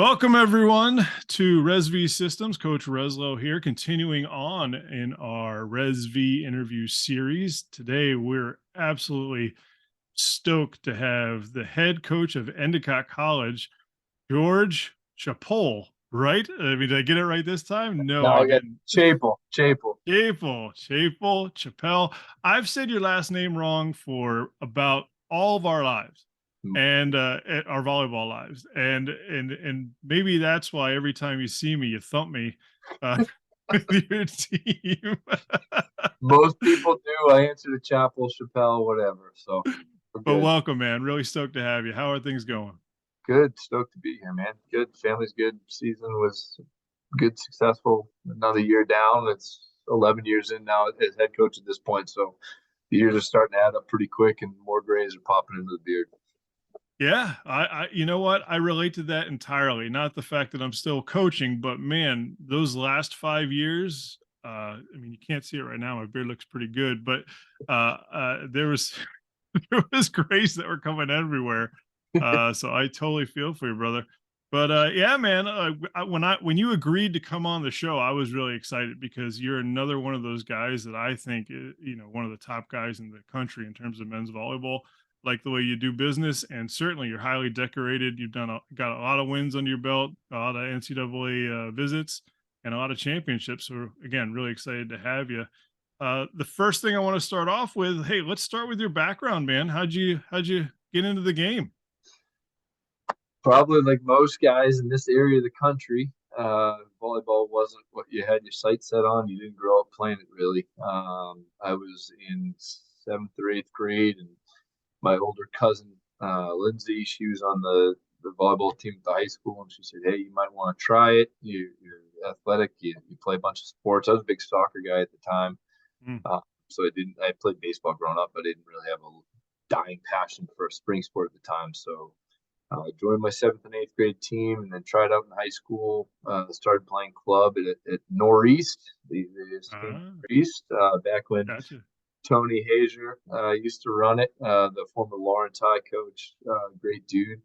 Welcome, everyone, to ResV Systems. Coach Reslow here, continuing on in our ResV interview series. Today, we're absolutely stoked to have the head coach of Endicott College, George Chapell, right? I mean, did I get it right this time? No, No, I I got didn't. Chapell. I've said your last name wrong for about all of our lives and our volleyball lives, and maybe that's why every time you see me, you thump me with your team. Most people do. I answer to Chapel, Chappelle, whatever. So we're But good. welcome, man. Really stoked to have you. How are things going? Good. Stoked to be here, man. Good. Family's good. Season was good, successful. Another year down. It's 11 years in now as head coach at this point. So the years are starting to add up pretty quick and more grays are popping into the beard. Yeah, you know what? I relate to that entirely. Not the fact that I'm still coaching, but man, those last 5 years, I mean, you can't see it right now. My beard looks pretty good, but there was there was grays that were coming everywhere. So I totally feel for you, brother. But yeah, man, when you agreed to come on the show, I was really excited because you're another one of those guys that I think one of the top guys in the country in terms of men's volleyball. Like the way you do business, and certainly you're highly decorated. You've got a lot of wins under your belt, a lot of NCAA visits, and a lot of championships. So again, really excited to have you. The first thing I want to start off with, hey, let's start with your background, man. How'd you get into the game? Probably like most guys in this area of the country, volleyball wasn't what you had your sights set on. You didn't grow up playing it really. I was in seventh or eighth grade, and my older cousin, Lindsay, she was on the volleyball team at the high school, and she said, "Hey, you might want to try it. You're athletic. You play a bunch of sports." I was a big soccer guy at the time, Mm. so I didn't. I played baseball growing up, but I didn't really have a dying passion for a spring sport at the time. So joined my seventh and eighth grade team, and then tried out in high school. Started playing club at Northeast. They just came Ah, Northeast back when gotcha. Tony Hazier used to run it, the former Lawrence High coach, great dude.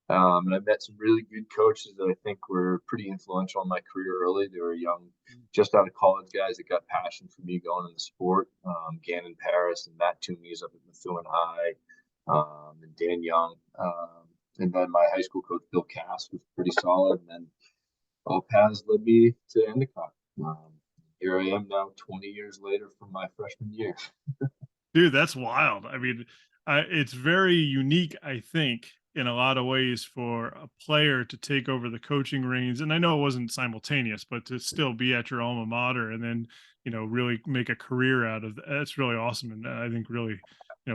And I met some really good coaches that I think were pretty influential in my career early. They were young, just out of college guys that got passion for me going in the sport. Gannon Paris and Matt Toomey's up at Methuen High, and Dan Young. And then my high school coach, Bill Cass, was pretty solid. And then all paths led me to Endicott. Um, Here I am now, 20 years later from my freshman year. Dude, that's wild. I mean, it's very unique, I think, in a lot of ways for a player to take over the coaching reins. And I know it wasn't simultaneous, but to still be at your alma mater and then, really make a career out of that. That's really awesome. And I think really,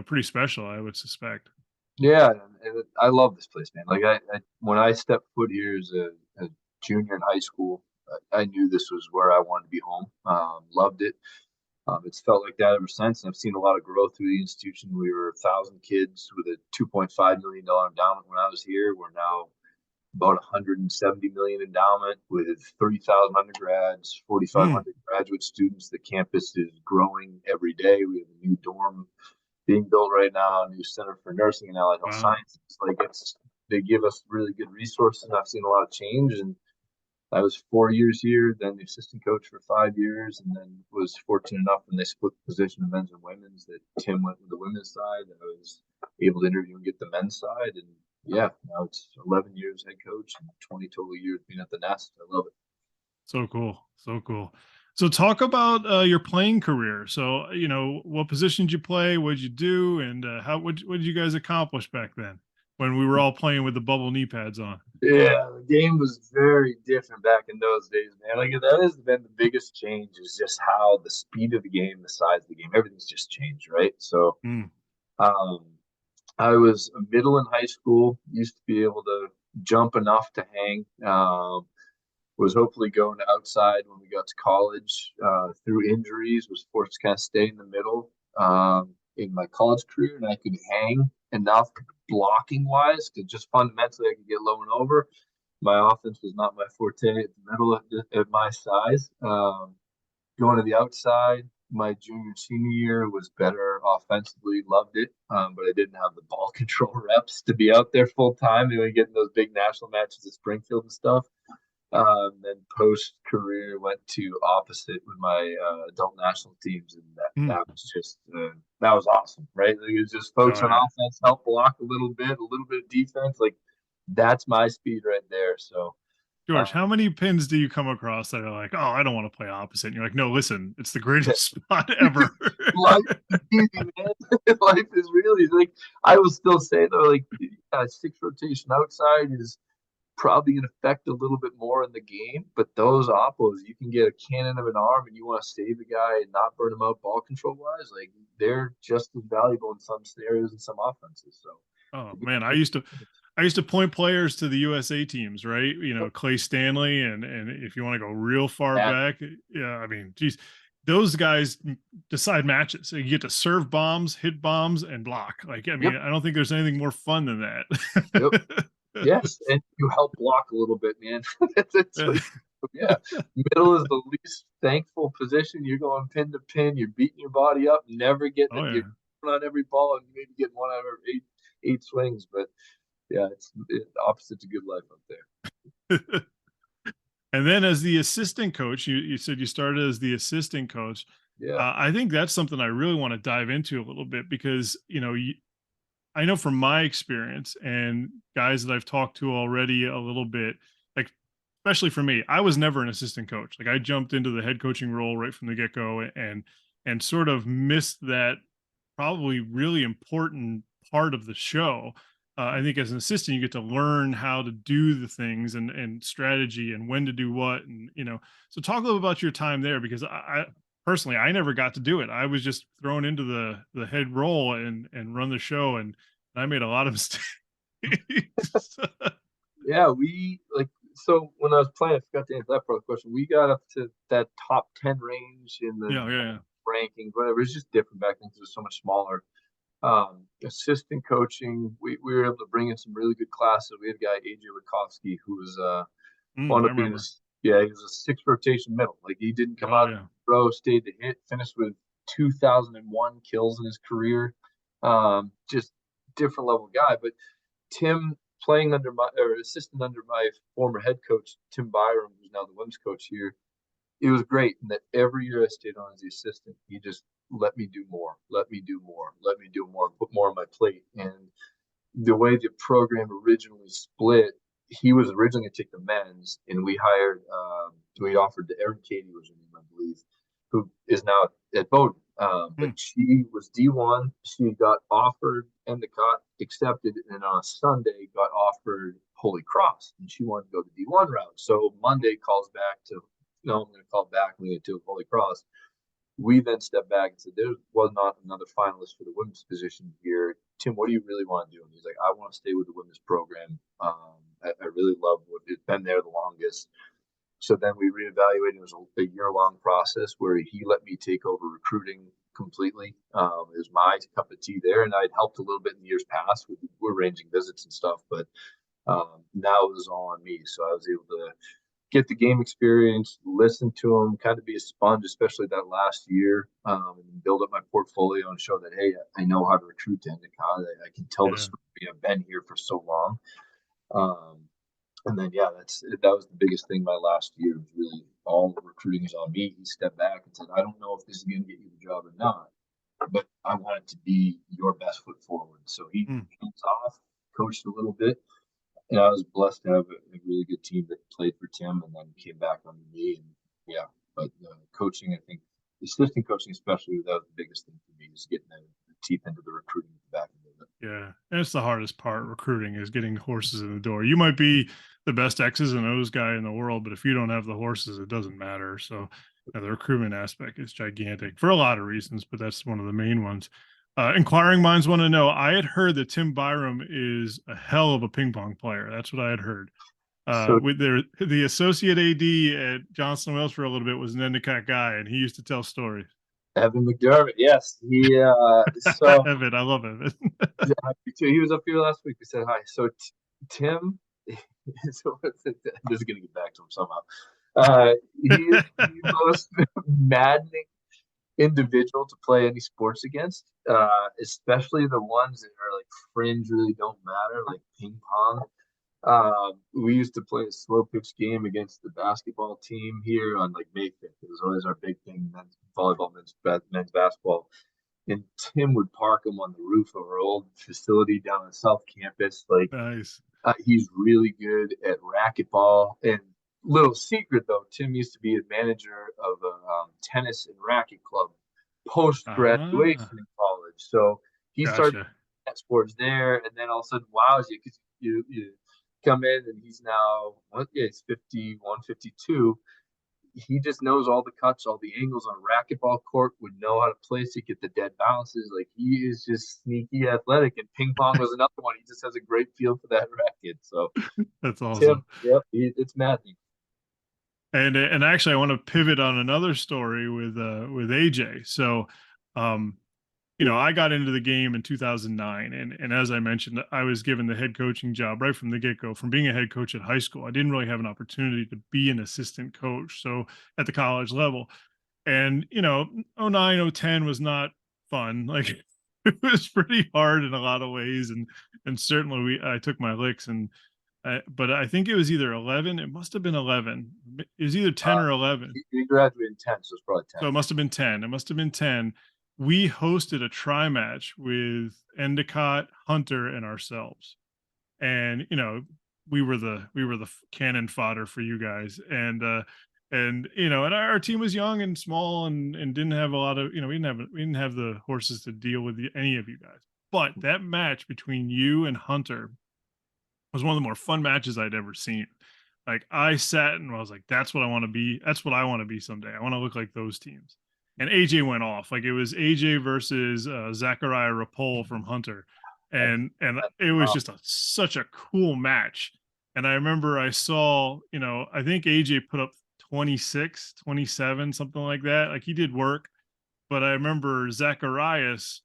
pretty special, I would suspect. Yeah, and I love this place, man. Like I when I stepped foot here as a junior in high school, I knew this was where I wanted to be home. Loved it. It's felt like that ever since, and I've seen a lot of growth through the institution. We were 1,000 kids with a $2.5 million endowment when I was here. We're now about 170 million endowment with 30,000 undergrads, Mm, 4,500 graduate students. The campus is growing every day. We have a new dorm being built right now, a new center for nursing and allied health wow. sciences. Like they give us really good resources. I've seen a lot of change, and I was 4 years here, then the assistant coach for 5 years, and then was fortunate enough when they split the position of men's and women's that Tim went with the women's side, and I was able to interview and get the men's side. And yeah, now it's 11 years head coach and 20 total years being at the Nest. I love it. So cool. So cool. So talk about your playing career. So, what position did you play? What did you do? And what did you guys accomplish back then when we were all playing with the bubble knee pads on? Yeah, the game was very different back in those days, man. Like that has been the biggest change is just how the speed of the game, the size of the game, everything's just changed, right? So Mm. um, I was a middle in high school, used to be able to jump enough to hang. Was hopefully going outside when we got to college. Through injuries, was forced to kind of stay in the middle in my college career, and I could hang enough blocking wise to just fundamentally I could get low and over. My offense was not my forte at the middle at my size. Going to the outside, my junior senior year was better offensively, loved it, but I didn't have the ball control reps to be out there full time. You know, getting those big national matches at Springfield and stuff. Then post career went to opposite with my adult national teams, and Hmm. that was just that was awesome, right? Like, it was just folks Oh on yeah. offense help block a little bit of defense. Like that's my speed right there. So George, uh, how many pins do you come across that are like, oh, I don't want to play opposite? And you're like, no, listen, it's the greatest spot ever. life is easy, man. Life is really like I will still say though, like six rotation outside is probably going to affect a little bit more in the game. But those oppos, you can get a cannon of an arm and you want to save a guy and not burn him out ball control wise. Like they're just as valuable in some scenarios and some offenses. So Oh man, I used to point players to the USA teams, right? You know, Clay Stanley, and if you want to go real far that, back, yeah, I mean, geez, those guys decide matches. So you get to serve bombs, hit bombs, and block. Like, I mean, yep, I don't think there's anything more fun than yep, that. yes, and you help block a little bit, man. That's like, yeah, middle is the least thankful position. You're going pin to pin. You're beating your body up, never getting Oh it. You're yeah. on every ball and maybe getting one out of eight swings. But yeah, opposite's a good life up there. And then as the assistant coach, you said you started as the assistant coach. Yeah. I think that's something I really want to dive into a little bit because, you know, I know from my experience and guys that I've talked to already a little bit, like, especially for me, I was never an assistant coach. Like, I jumped into the head coaching role right from the get go, and sort of missed that probably really important part of the show. I think as an assistant, you get to learn how to do the things and strategy and when to do what, and So talk a little about your time there because I personally I never got to do it. I was just thrown into the head role and run the show, and I made a lot of mistakes. Yeah, we like so when I was playing, I forgot to answer that part of the question. We got up to that top 10 range in the Yeah, yeah, rankings, whatever. It's just different back then because it was so much smaller. Assistant coaching, we were able to bring in some really good classes. We had a guy, AJ Witkowski, who was wound I up being remember. yeah, he was a six rotation middle. Like he didn't come Oh out of yeah. the row, stayed to hit, finished with 2001 kills in his career. Just different level guy. But Tim playing under my or assistant under my former head coach, Tim Byram, who's now the women's coach here, it was great. And that every year I stayed on as the assistant, he just let me do more, let me do more, let me do more, put more on my plate. And the way the program originally split, he was originally going to take the men's, and we offered to Erin Katie was her name, I believe, who is now at Bowdoin. But Hmm. she was D1. She got offered Endicott, accepted, and on a Sunday got offered Holy Cross, and she wanted to go the D1 route. So Monday calls back to, no, I'm going to call back. We get to Holy Cross. We then stepped back and said, there was not another finalist for the women's position here. Tim, what do you really want to do? And he's like, I want to stay with the women's program. I really love what it's been there the longest. So then we reevaluated. It was a year-long process where he let me take over recruiting completely. It was my cup of tea there, and I'd helped a little bit in the years past with arranging visits and stuff. But now it was all on me. So I was able to get the game experience, listen to them, kind of be a sponge, especially that last year, and build up my portfolio and show that, hey, I know how to recruit to Endicott. I can tell the Yeah. story. I've been here for so long. Um, and then, yeah, that was the biggest thing my last year was really all the recruiting is on me. He stepped back and said, I don't know if this is going to get you the job or not, but I want it to be your best foot forward. So he Hmm. hands off, coached a little bit, and I was blessed to have a really good team that played for Tim and then came back under me. And yeah, but coaching, I think, assistant coaching especially, that was the biggest thing for me is getting the teeth into the recruiting back end of it. Yeah, and it's the hardest part. Recruiting is getting horses in the door. You might be the best X's and O's guy in the world, but if you don't have the horses, it doesn't matter. So the recruitment aspect is gigantic for a lot of reasons, but that's one of the main ones. Inquiring minds want to know. I had heard that Tim Byram is a hell of a ping pong player. That's what I had heard. So With the associate AD at Johnson Wales for a little bit was an Endicott guy, and he used to tell stories. Evan McDermott, yes, so Evan, I love Evan. yeah, he was up here last week. We said hi. So Tim, so this is gonna get back to him somehow. He is the most maddening individual to play any sports against, especially the ones that are like fringe, really don't matter, like ping pong. We used to play a slow pitch game against the basketball team here on like May 5th. It was always our big thing, men's volleyball, men's basketball. And Tim would park him on the roof of our old facility down on South Campus. Like, Nice. he's really good at racquetball. And little secret though, Tim used to be a manager of a tennis and racket club post Ah, graduation in college. So he started gotcha. at sports there, and then all of a sudden wows you because you come in and he's now what? Yeah, he's 51, 52. He just knows all the cuts, all the angles on a racquetball court, would know how to place it, get the dead bounces. Like he is just sneaky athletic. And ping pong was another one. He just has a great feel for that racket. So That's Tim, awesome. yep, it's maddening. And actually, I want to pivot on another story with AJ. So, um, I got into the game in 2009, and as I mentioned, I was given the head coaching job right from the get go. From being a head coach at high school, I didn't really have an opportunity to be an assistant coach. So at the college level, and '09, '10 was not fun. Like it was pretty hard in a lot of ways, and certainly I took my licks, and but I think it was either 11. It must have been 11. It was either 10 Uh, or 11. he graduated in 10, so it's probably 10. So it must have been 10. It must have been 10. We hosted a tri match with Endicott, Hunter, and ourselves. And we were the cannon fodder for you guys. And our team was young and small, and didn't have a lot of, we didn't have the horses to deal with any of you guys. But that match between you and Hunter was one of the more fun matches I'd ever seen. Like I sat and I was like, that's what I want to be. That's what I want to be someday. I want to look like those teams. And AJ went off. Like it was AJ versus Zachariah Rapol from Hunter. That's, And that's it was wow. just such a cool match. And I remember I saw, I think AJ put up 26, 27, something like that. Like he did work. But I remember Zacharias,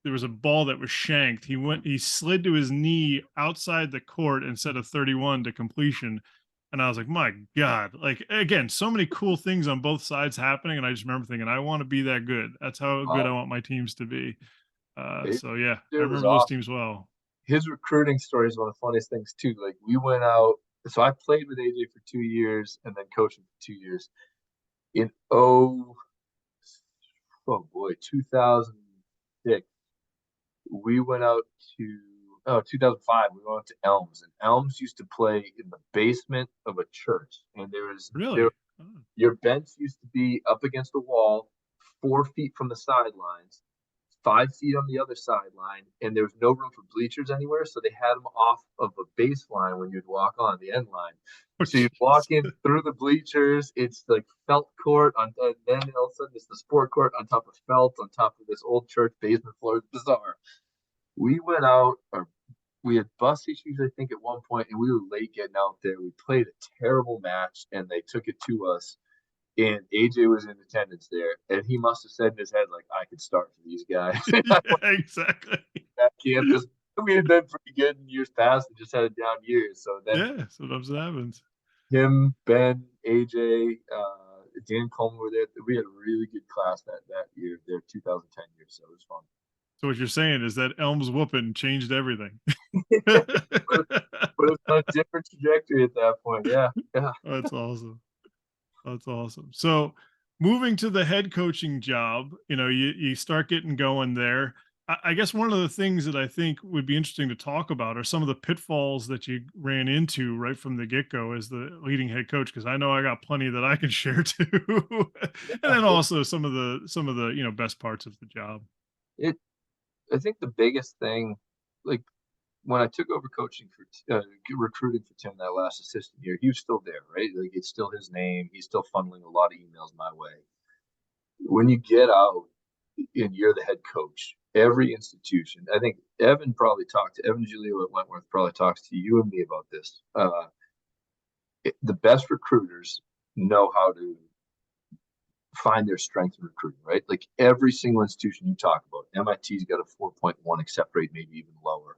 there was a ball that was shanked. He slid to his knee outside the court instead of 31 to completion. And I was like, my God, like again, so many cool things on both sides happening. And I just remember thinking, I want to be that good. That's how good I Wow. want my teams to be. It, So yeah, I it was remember those awesome. teams well. His recruiting story is one of the funniest things too. Like we went out, so I played with AJ for 2 years and then coaching for 2 years. In oh boy, 2006, we went out to 2005. We went out to Elms, and Elms used to play in the basement of a church, and there Really? Oh, your bench used to be up against a wall, 4 feet from the sidelines, 5 feet on the other sideline, and there was no room for bleachers anywhere, so they had them off of a baseline when you'd walk on the end line. oh So you'd walk jeez. in through the bleachers. It's like felt court on, and then all of a sudden it's the sport court on top of felt on top of this old church basement floor. It's bizarre. We went out, or we had bus issues, I think, at one point, and we were late getting out there. We played a terrible match, and they took it to us. And AJ was in attendance there, and he must have said in his head, like, I could start for these guys. Yeah, exactly. That campus, we had been pretty good in years past and just had a down years. So then Yeah, sometimes it happens. him, Ben, AJ, Dan Coleman were there. We had a really good class that year, their 2010 year. So it was fun. So what you're saying is that Elms whooping changed everything. but, but it's on a different trajectory at that point. Yeah. Yeah. That's awesome. That's awesome. So moving to the head coaching job, you start getting going there. I guess one of the things that I think would be interesting to talk about are some of the pitfalls that you ran into right from the get-go as the leading head coach, because I know I got plenty that I can share too. And then also some of the best parts of the job. It, I think the biggest thing, like when I took over coaching for recruiting for Tim that last assistant year, he was still there, right? Like it's still his name. He's still funneling a lot of emails my way. When you get out and you're the head coach, every institution, I think Evan Giglio at Wentworth probably talks to you and me about this. The best recruiters know how to find their strength in recruiting, right? Like every single institution you talk about, MIT's got a 4.1 accept rate, maybe even lower.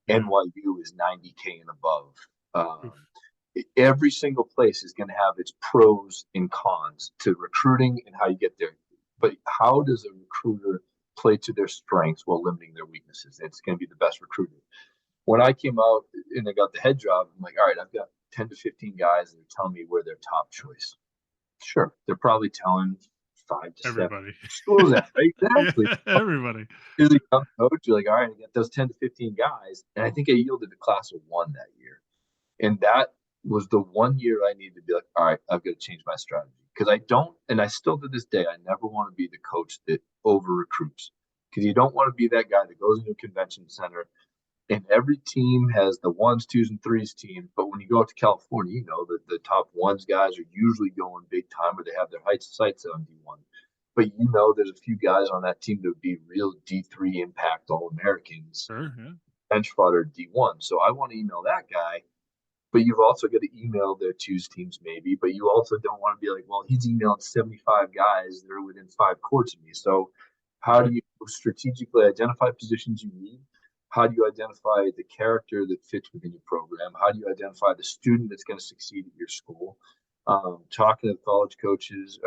Yeah. NYU is 90K and above. Oof. Every single place is going to have its pros and cons to recruiting and how you get there. but how does a recruiter play to their strengths while limiting their weaknesses? It's going to be the best recruiter. When I came out and I got the head job, I'm like, all right, I've got 10 to 15 guys that are telling me we're their top choice. Sure, they're probably telling 5 to 7 Everybody. schools that, right? Yeah, Exactly. everybody. As a young coach, you're like, all right, I got those 10 to 15 guys. And I think I yielded a class of one that year. And that was the one year I needed to be like, all right, I've got to change my strategy. Because I don't, and I still to this day, I never want to be the coach that over recruits. Because you don't want to be that guy that goes into a convention center and every team has the ones, twos, and threes team. But when you go out to California, you know that the top ones guys are usually going big time or they have their sights on D1. But you know there's a few guys on that team that would be real D3 impact All Americans, Sure, yeah. bench fodder D1. So I want to email that guy, but you've also got to email their twos teams maybe. But you also don't want to be like, well, he's emailed 75 guys that are within 5 courts of me. So how do you strategically identify positions you need? How do you identify the character that fits within your program? How do you identify the student that's going to succeed at your school? Talking to college coaches,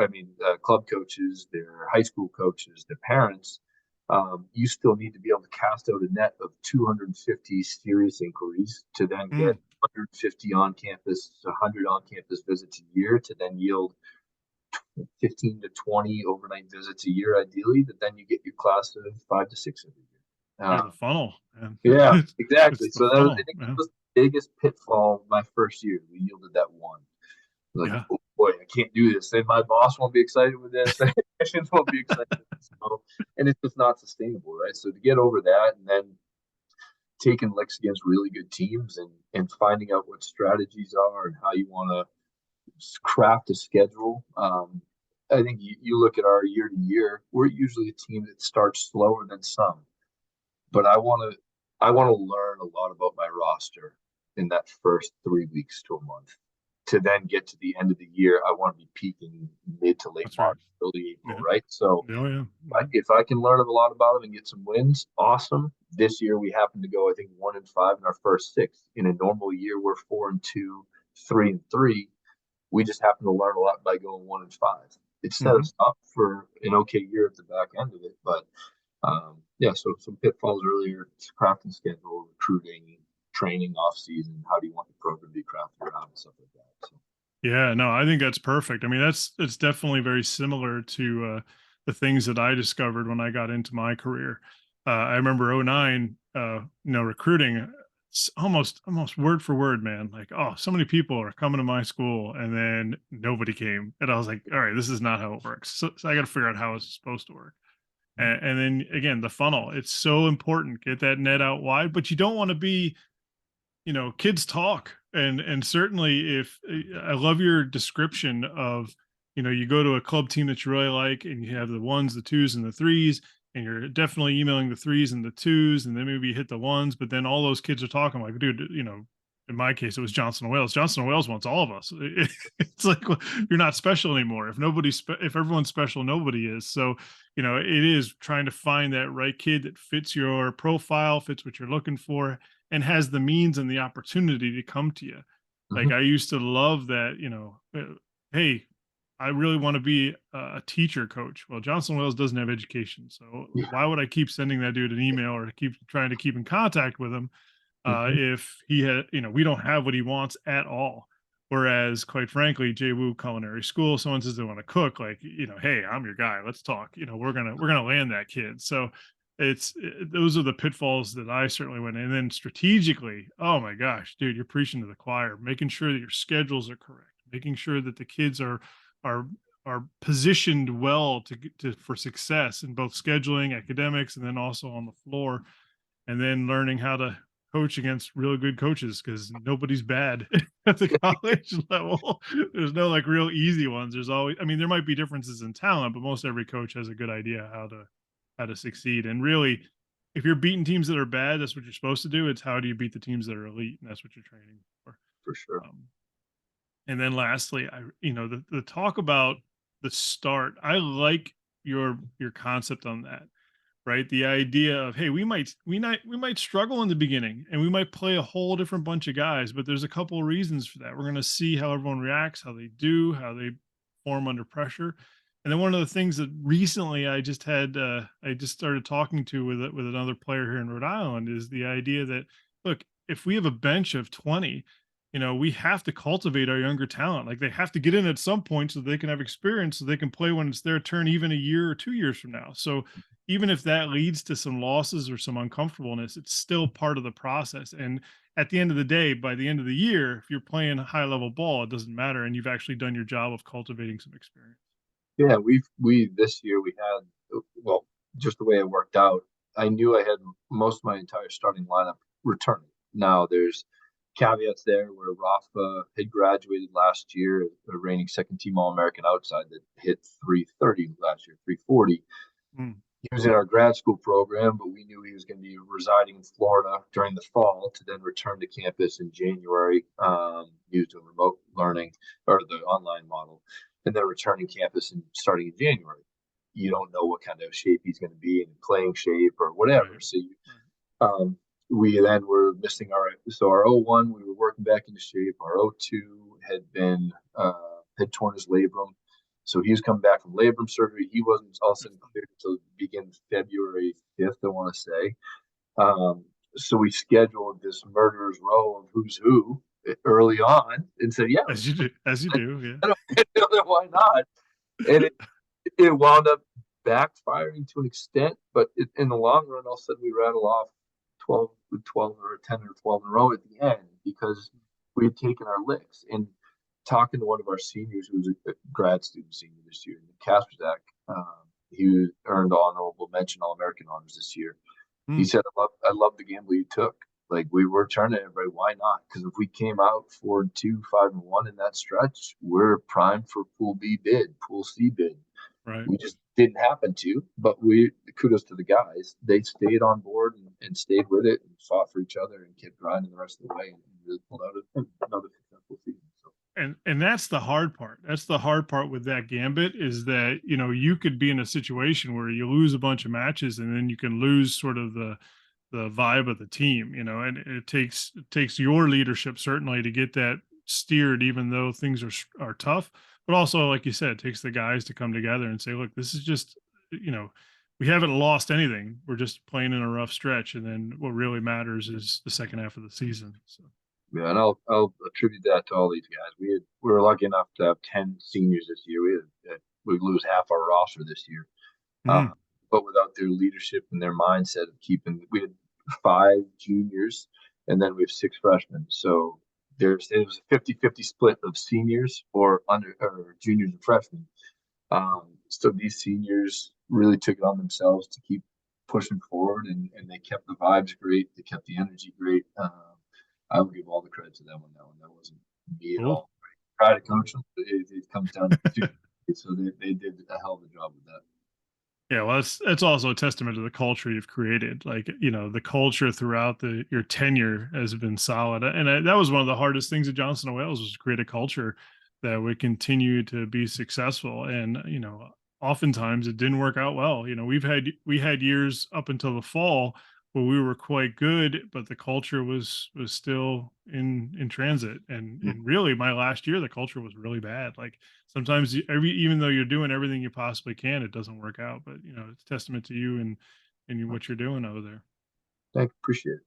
club coaches, their high school coaches, their parents, you still need to be able to cast out a net of 250 serious inquiries to then get 150 on campus, 100 on campus visits a year to then yield 15 to 20 overnight visits a year, ideally, that then you get your class of 5 to 6 every year. The funnel. Man. Yeah, exactly. It's the So that was, I funnel, think, that man. was the biggest pitfall of my first year. We yielded that one. Like, Yeah. oh boy, I can't do this. Then my boss won't be excited with this. Patients won't be excited with this. So, and it's just not sustainable, right? So to get over that and then taking licks against really good teams and finding out what strategies are and how you want to craft a schedule. I think you look at our year to year, we're usually a team that starts slower than some, but I want to learn a lot about my roster in that first 3 weeks to a month. To then get to the end of the year, I want to be peaking mid to late That's right. March, early April, Yeah. right? So Oh, yeah. if I can learn a lot about them and get some wins, awesome. This year we happen to go, I think, 1-5 in our first 6. In a normal year, we're 4-2, 3-3. We just happen to learn a lot by going 1-5. It set Mm-hmm. us up for an okay year at the back end of it, but yeah, so some pitfalls earlier: crafting schedule, recruiting, training off season. How do you want the program to be crafted around and stuff like that? So. Yeah, no, I think that's perfect. I mean, it's definitely very similar to the things that I discovered when I got into my career. I remember '09, recruiting, it's almost word for word, man. Like, oh, so many people are coming to my school, and then nobody came, and I was like, all right, this is not how it works. So I got to figure out how it's supposed to work. And then again, the funnel. It's so important. Get that net out wide, but you don't want to be, kids talk, and certainly if I love your description of, you go to a club team that you really like and you have the ones, the twos, and the threes, and you're definitely emailing the threes and the twos, and then maybe you hit the ones, but then all those kids are talking like, dude, in my case it was Johnson and Wales. Johnson and Wales wants all of us. It's like, well, you're not special anymore. If everyone's special, nobody is. So it is trying to find that right kid that fits your profile, fits what you're looking for, and has the means and the opportunity to come to you. Like, Mhm. I used to love that, hey, I really want to be a teacher coach. Well, Johnson Wales doesn't have education. So Yeah. why would I keep sending that dude an email or keep trying to keep in contact with him Mhm. if he had, we don't have what he wants at all. Whereas, quite frankly, Jay Wu Culinary School, someone says they want to cook, like, hey, I'm your guy. Let's talk. We're gonna land that kid. So those are the pitfalls that I certainly went in. And then strategically, oh my gosh, dude, you're preaching to the choir, making sure that your schedules are correct, making sure that the kids are are positioned well for success in both scheduling, academics, and then also on the floor, and then learning how to coach against really good coaches, because nobody's bad at the college level. There's no like real easy ones. There's always, I mean, there might be differences in talent, but most every coach has a good idea how to succeed. And really, if you're beating teams that are bad, that's what you're supposed to do. It's how do you beat the teams that are elite, and that's what you're training for. For sure. Um, and then lastly, the talk about the start. I like your concept on that, right? The idea of, hey, we might struggle in the beginning and we might play a whole different bunch of guys, but there's a couple of reasons for that. We're going to see how everyone reacts, how they do, how they perform under pressure. And then one of the things that recently I just started talking to with another player here in Rhode Island is the idea that, look, if we have a bench of 20, we have to cultivate our younger talent. Like they have to get in at some point so they can have experience, so they can play when it's their turn, even a year or 2 years from now. So even if that leads to some losses or some uncomfortableness, it's still part of the process. And at the end of the day, by the end of the year, if you're playing high level ball, it doesn't matter, and you've actually done your job of cultivating some experience. Yeah, we this year we had, well, just the way it worked out. I knew I had most of my entire starting lineup returning. Now there's caveats there where Rafa had graduated last year, a reigning second team All American outside that hit 330 last year, 340. Mm, He was in our grad school program, but we knew he was going to be residing in Florida during the fall to then return to campus in January. He was doing remote learning or the online model, and then returning campus and starting in January. You don't know what kind of shape he's going to be in, playing shape or whatever. right. So Right. um, we then were missing our 01 we were working back into shape. Our 02 had torn his labrum, so he was coming back from labrum surgery. He wasn't all of a sudden cleared until begin February 5th, I want to say. So we scheduled this murderer's row of who's who early on and said, yeah, As you do, as you do, I don't know why not. And it wound up backfiring to an extent, but in the long run, all of a sudden we rattle off 12 or 10 or 12 in a row at the end because we had taken our licks. And talking to one of our seniors who was a grad student senior this year, Nick Kasperzak, he earned honorable mention All American honors this year. yeah. He said, I love the gamble you took. Like we were turning everybody, why not? Because if we came out 4-2, 5-1 in that stretch, we're primed for Pool B bid, Pool C bid. Right. We just didn't happen to, but we kudos to the guys. They stayed on board and stayed with it and fought for each other and kept grinding the rest of the way and really pulled out another successful season. So And that's the hard part. That's the hard part with that gambit is that, you could be in a situation where you lose a bunch of matches and then you can lose sort of the vibe of the team, and it takes your leadership certainly to get that steered, even though things are tough. But also, like you said, it takes the guys to come together and say, look, this is just, you know, we haven't lost anything. We're just playing in a rough stretch. And then what really matters is the second half of the season. So yeah, and I'll attribute that to all these guys. We were lucky enough to have 10 seniors this year. We lose half our roster this year. Uh, mm, but without their leadership and their mindset of keeping, we had 5 juniors and then we have 6 freshmen. So it was a 50-50 split of seniors or juniors and freshmen. So these seniors really took it on themselves to keep pushing forward and they kept the vibes great. They kept the energy great. I would give all the credit to them on that one. That wasn't me at cool. all. Try to coach them, but it comes down to so they did a hell of a job with that. Yeah, well, that's also a testament to the culture you've created. Like, the culture throughout your tenure has been solid, and that was one of the hardest things at Johnson and Wales was to create a culture that would continue to be successful. And oftentimes it didn't work out well. We had years up until the fall where we were quite good, but the culture was still in transit. And really, my last year, the culture was really bad. Like sometimes even though you're doing everything you possibly can, it doesn't work out. But it's testament to you and what you're doing over there. Thank appreciate it.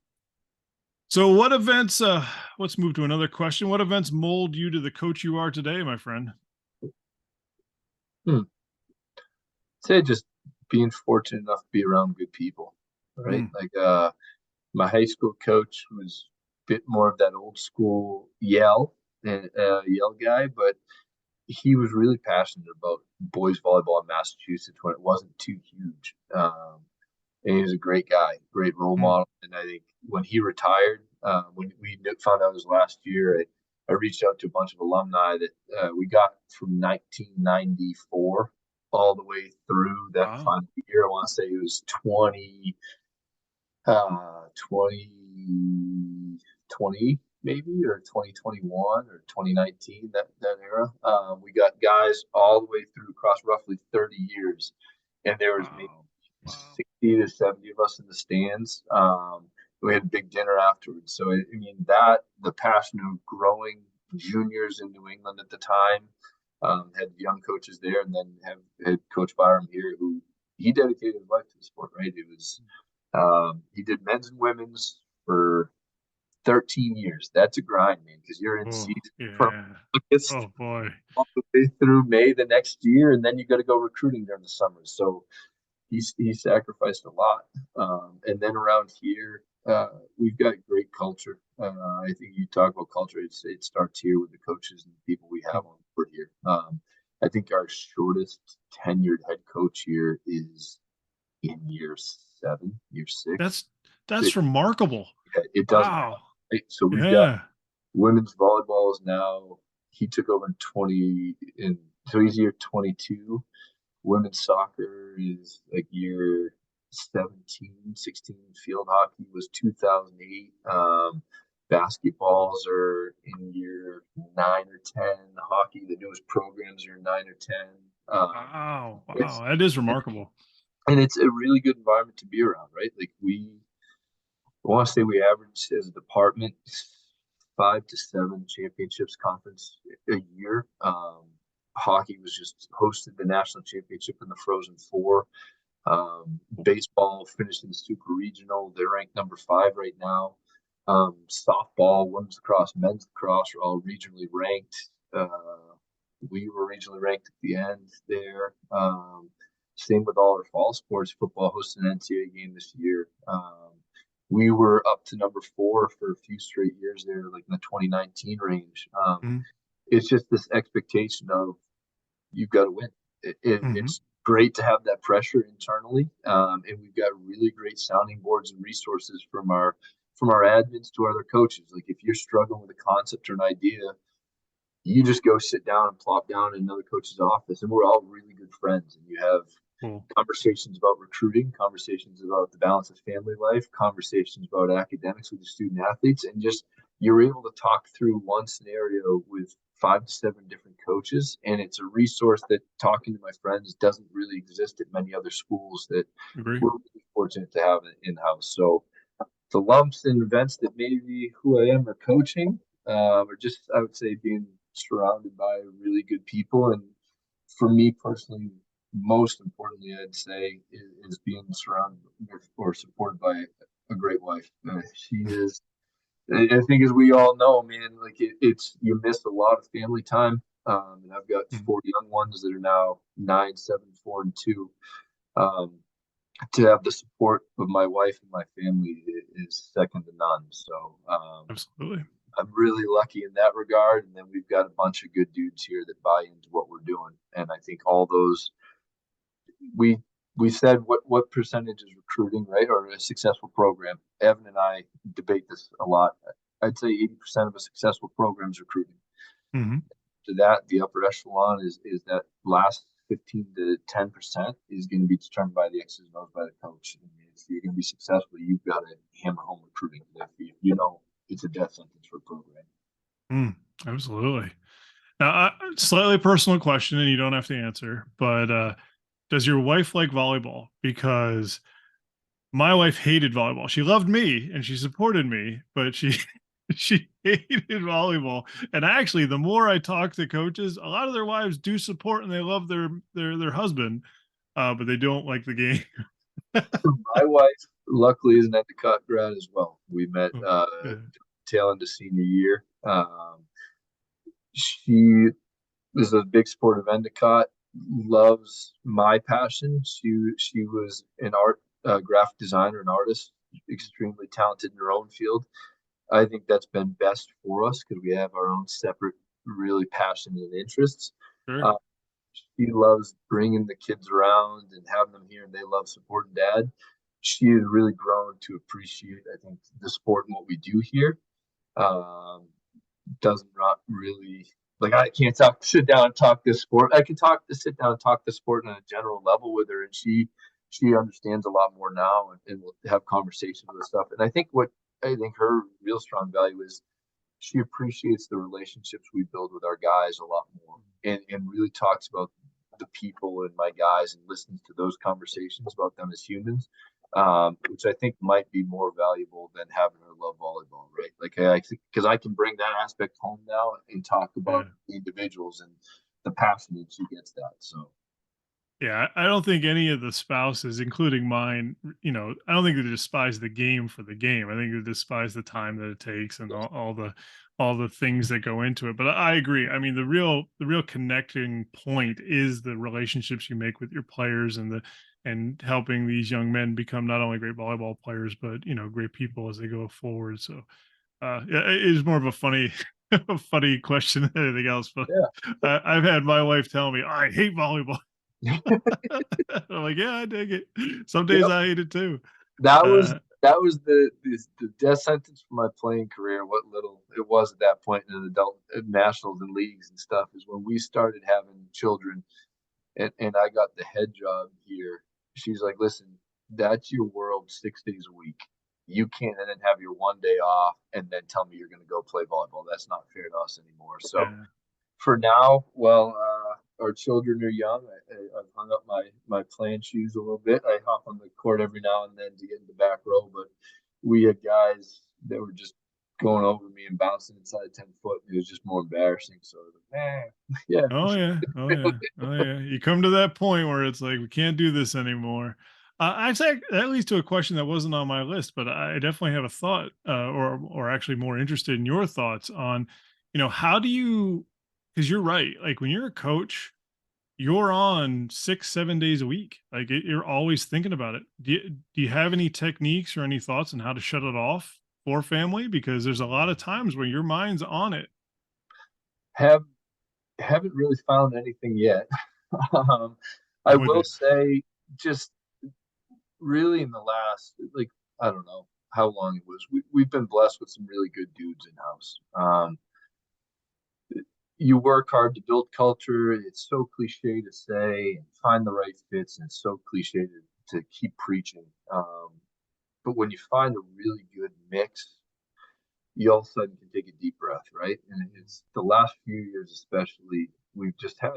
So let's move to another question. What events mold you to the coach you are today, my friend? Hmm. Say just being fortunate enough to be around good people, right? Mm, Like my high school coach was a bit more of that old school yell guy, but he was really passionate about boys volleyball in Massachusetts when it wasn't too huge. And he was a great guy, great role mm. model. And I think when he retired, when we found out his last year, I reached out to a bunch of alumni that we got from 1994 all the way through that Wow. final year. I want to say it was 2020 maybe, or 2021 or 2019, that era. We got guys all the way through across roughly 30 years. And there was maybe Wow. Wow. 60 to 70 of us in the stands. We had a big dinner afterwards. So, I mean, that the passion of growing juniors in New England at the time, Had young coaches there, and then have had Coach Byram here, who he dedicated his life to the sport. Right, it was he did men's and women's for 13 years. That's a grind, man, because you're in Oh, season from yeah. August Oh boy. all the way through May the next year, and then you got to go recruiting during the summer. So he sacrificed a lot. And then around here, we've got great culture. I think you talk about culture; it starts here with the coaches and the people we have on board here. I think our shortest tenured head coach here is in year 7, year 6. That's that's remarkable. It does matter. Wow. Right? So we've got Yeah. women's volleyball is now, he took over in 20, in so he's year 22. Women's soccer is like year 17, 16. Field hockey was 2008. Basketballs are in year 9 or 10. Hockey, the newest programs are 9 or 10. Wow. It's Wow. That is remarkable. and it's a really good environment to be around, right? Like I want to say we average as a department 5 to 7 championships conference a year. Hockey was just hosted the national championship in the Frozen Four. Baseball finished in the Super Regional. They're ranked number 5 right now. Softball, women's lacrosse, men's lacrosse are all regionally ranked. We were regionally ranked at the end there. Same with all our fall sports. Football hosted an NCAA game this year. We were up to number 4 for a few straight years there, like in the 2019 range. Mhm. It's just this expectation of you've got to win. Mhm. It's great to have that pressure internally, and we've got really great sounding boards and resources from our admins to our other coaches. Like if you're struggling with a concept or an idea, you just go sit down and plop down in another coach's office, and we're all really good friends. And you have Cool. conversations about recruiting, conversations about the balance of family life, conversations about academics with the student athletes, and just you're able to talk through one scenario with 5 to 7 different coaches. And it's a resource that talking to my friends doesn't really exist at many other schools that Agree. we're really fortunate to have in house. So the lumps and events that maybe who I am or coaching, or just I would say being surrounded by really good people. And for me personally, most importantly, I'd say is being surrounded with or supported by a great wife. She is, I think, as we all know, man, like it's you miss a lot of family time. And I've got Mhm. 4 young ones that are now 9, 7, 4, and 2. Um, to have the support of my wife and my family is second to none. So Absolutely. I'm really lucky in that regard. And then we've got a bunch of good dudes here that buy into what we're doing. And I think all those we we said what percentage is recruiting, right, or a successful program. Evan and I debate this a lot. I'd say 80% of a successful program is recruiting. Mhm. To that, the upper echelon is that last 15 to 10% is going to be determined by the X's and O's by the coach. And if you're going to be successful, you've got to hammer home recruiting. If you know it's a death sentence for a program. Mm, absolutely. Now, slightly personal question, and you don't have to answer, but does your wife like volleyball? Because my wife hated volleyball. She loved me and she supported me, but she she hated volleyball. And actually, the more I talk to coaches, a lot of their wives do support and they love their husband, but they don't like the game. My wife, luckily, is an Endicott grad as well. We met Oh, yeah. tail end of senior year. She is a big sport of Endicott. Loves my passion. She was an art graphic designer, an artist, extremely talented in her own field. I think that's been best for us because we have our own separate, really passionate interests. Sure. Uh, she loves bringing the kids around and having them here, and they love supporting dad. She has really grown to appreciate, I think, the sport and what we do here. Um, doesn't not really like I can't sit down and talk this sport. I can sit down and talk the sport on a general level with her, and she understands a lot more now, and will have conversations with stuff. And I think her real strong value is she appreciates the relationships we build with our guys a lot more, and really talks about the people and my guys and listens to those conversations about them as humans, which I think might be more valuable than having her love volleyball, right? Like I think because I can bring that aspect home now and talk Yeah. about the individuals, and the passion, and she gets that. So Yeah, I don't think any of the spouses, including mine, I don't think they despise the game for the game. I think they despise the time that it takes and all the things that go into it. But I agree. I mean, the real connecting point is the relationships you make with your players and helping these young men become not only great volleyball players, but great people as they go forward. So yeah, it is more of a funny a funny question than anything else. But I've had my wife tell me, I hate volleyball. yeah. I'm like, yeah, I dig it. Some days Yep. I hate it too. That was Uh, that was the death sentence for my playing career. What little it was at that point in adult nationals and leagues and stuff is when we started having children, and I got the head job here. She's like, listen, that's your world 6 days a week. You can't then have your one day off and then tell me you're going to go play volleyball. That's not fair to us anymore. So yeah. for now, well, our children are young. I've hung up my playing shoes a little bit. I hop on the court every now and then to get in the back row, but we had guys that were just going over me and bouncing inside 10 foot. It was just more embarrassing. So, man, yeah, Oh yeah. Oh yeah. Oh yeah. You come to that point where it's like we can't do this anymore. Actually, that leads to a question that wasn't on my list, but I definitely have a thought, or actually more interested in your thoughts on, how do you? Because you're right. Like when you're a coach, you're on 6, 7 days a week. Like, you're always thinking about it. Do you have any techniques or any thoughts on how to shut it off for family? Because there's a lot of times where your mind's on it. have haven't really found anything yet. um, I I'm with will you. say, just really in the last, like, I don't know how long it was. We've been blessed with some really good dudes in house. You work hard to build culture. It's so cliche to say and find the right fits, and it's so cliche to keep preaching. But when you find a really good mix, you all of a sudden can take a deep breath, right? And it's the last few years, especially, we've just had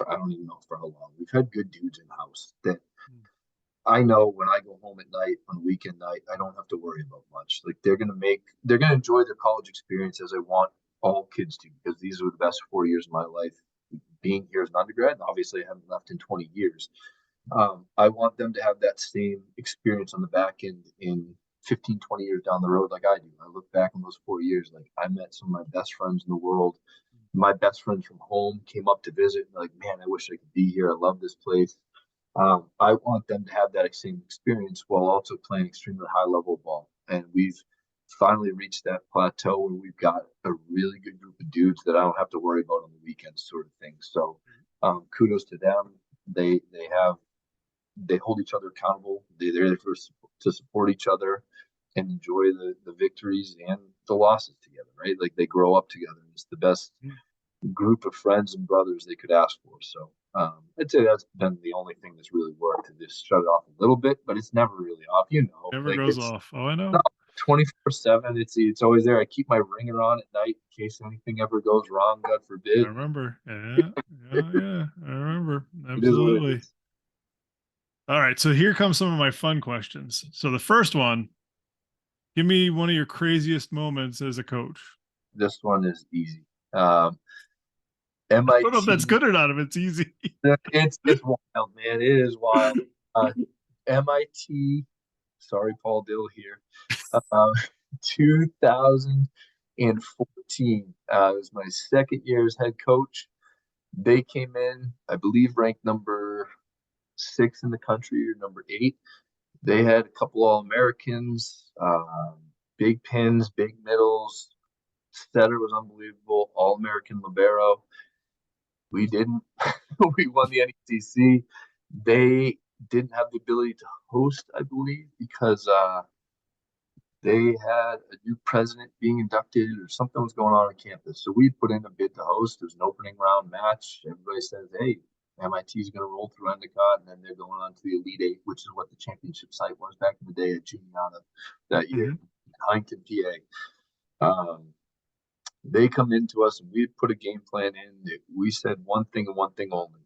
I don't even know for how long. We've had good dudes in house that Mm. I know when I go home at night on weekend night, I don't have to worry about much. Like they're gonna enjoy their college experience as I want all kids to, because these were the best 4 years of my life. Being here as an undergrad, obviously I haven't left in 20 years. I want them to have that same experience on the back end in 15, 20 years down the road, like I do. I look back on those 4 years, like I met some of my best friends in the world. My best friends from home came up to visit, and like, man, I wish I could be here. I love this place. I want them to have that same experience while also playing extremely high level ball. And we've finally reached that plateau where we've got a really good group of dudes that I don't have to worry about on the weekends, sort of thing. So kudos to them. They hold each other accountable. They're there to support each other and enjoy the victories and the losses together, right? Like they grow up together. It's the best Mm. group of friends and brothers they could ask for. So I'd say that's been the only thing that's really worked, to just shut it off a little bit, but it's never really off. Never Like goes it's off. Oh, I know. not 24/7. It's always there. I keep my ringer on at night in case anything ever goes wrong, God I forbid. remember. Yeah. Yeah. Yeah. I remember. It is what it Absolutely. is. All right. So here comes some of my fun questions. So the first one, give me one of your craziest moments as a coach. This one is easy. Um, I don't know if that's MIT. good or not, if it's easy. It's wild, man. It is wild. Uh, MIT. Sorry, Paul Dill here. Uh, 2014. It was my second year as head coach. They came in, I believe, ranked number 6 in the country or number 8. They had a couple All Americans, big pins, big middles. Setter was unbelievable. All American libero. We didn't. We won the NECC. They didn't have the ability to host, I believe, because they had a new president being inducted or something was going on campus. So we put in a bid to host. There's an opening round match. Everybody says, hey, MIT is going to roll through Endicott, and then they're going on to the Elite Eight, which is what the championship site was back in the day at Juniata that year Mhm. in Huntington, PA. They come into us and we put a game plan in that we said one thing and one thing only.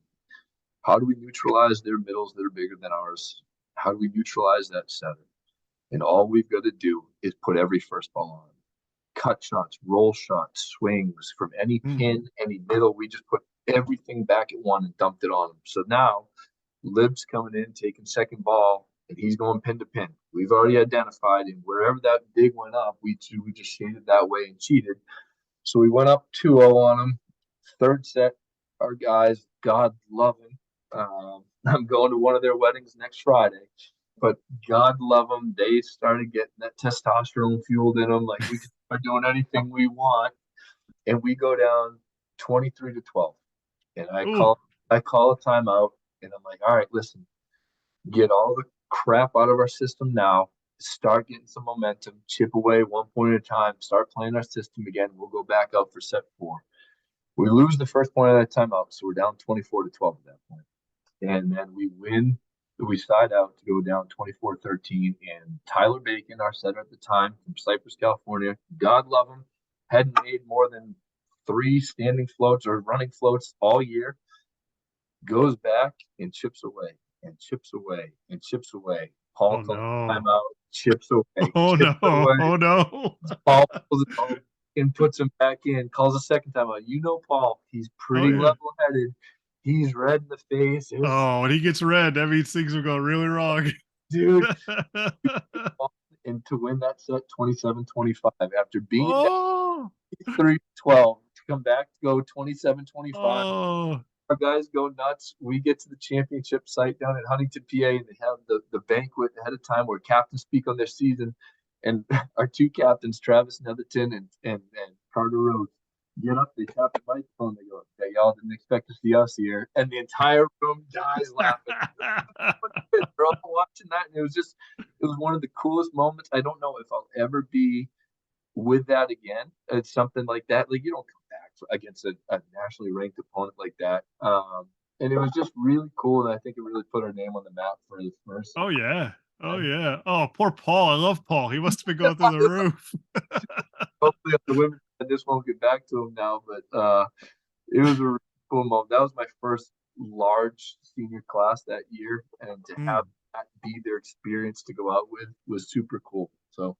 How do we neutralize their middles that are bigger than ours? How do we neutralize that setter? And all we've got to do is put every first ball on. cut shots, roll shots, swings from any pin, any middle. We just put everything back at one and dumped it on him. So now Lib's coming in, taking second ball, and he's going pin to pin. We've already identified, and wherever that dig went up, we just shaded that way and cheated. So we went up 2-0 on him. Third set, our guys, God love them. I'm going to one of their weddings next Friday, but God love them. They started getting that testosterone fueled in them. Like we can start doing anything we want, and we go down 23-12. And Ooh. I call a timeout, and I'm like, all right, listen, get all the crap out of our system now. Start getting some momentum, chip away 1 point at a time, start playing our system again. We'll go back out for set 4. We lose the first point of that timeout, so we're down 24-12 at that point. And then we win. We side out to go down 24-13. And Tyler Bacon, our setter at the time from Cypress, California, God love him, hadn't made more than 3 standing floats or running floats all year, goes back and chips away and chips away and chips away. Paul Oh calls no. timeout, chips away, Oh chips no. away. Oh no. Paul pulls it all and puts him back in, calls a second timeout. You know Paul, he's Oh pretty yeah. level-headed. He's red in the face. Oh, when he gets red, that means things are going really wrong. Dude. And to win that set 27-25 after being Oh. 3-12 to come back to go 27-25. Oh. Our guys go nuts. We get to the championship site down in Huntington, PA, and they have the banquet ahead of time where captains speak on their season. And our 2 captains, Travis Netherton and Carter Rhodes, get up, they tap the microphone, they go, "Yeah, y'all didn't expect to see us here." And the entire room dies laughing. They're all watching that, and it was one of the coolest moments. I don't know if I'll ever be with that again. It's something like that. Like you don't come back against a nationally ranked opponent like that. And it was just really cool, and I think it really put our name on the map for the first. Oh yeah. Oh yeah. Oh, poor Paul. I love Paul. He must have been going through the roof. Hopefully, on the women, this won't get back to him now, but it was a really cool moment. That was my first large senior class that year, and to have that be their experience to go out with was super cool. So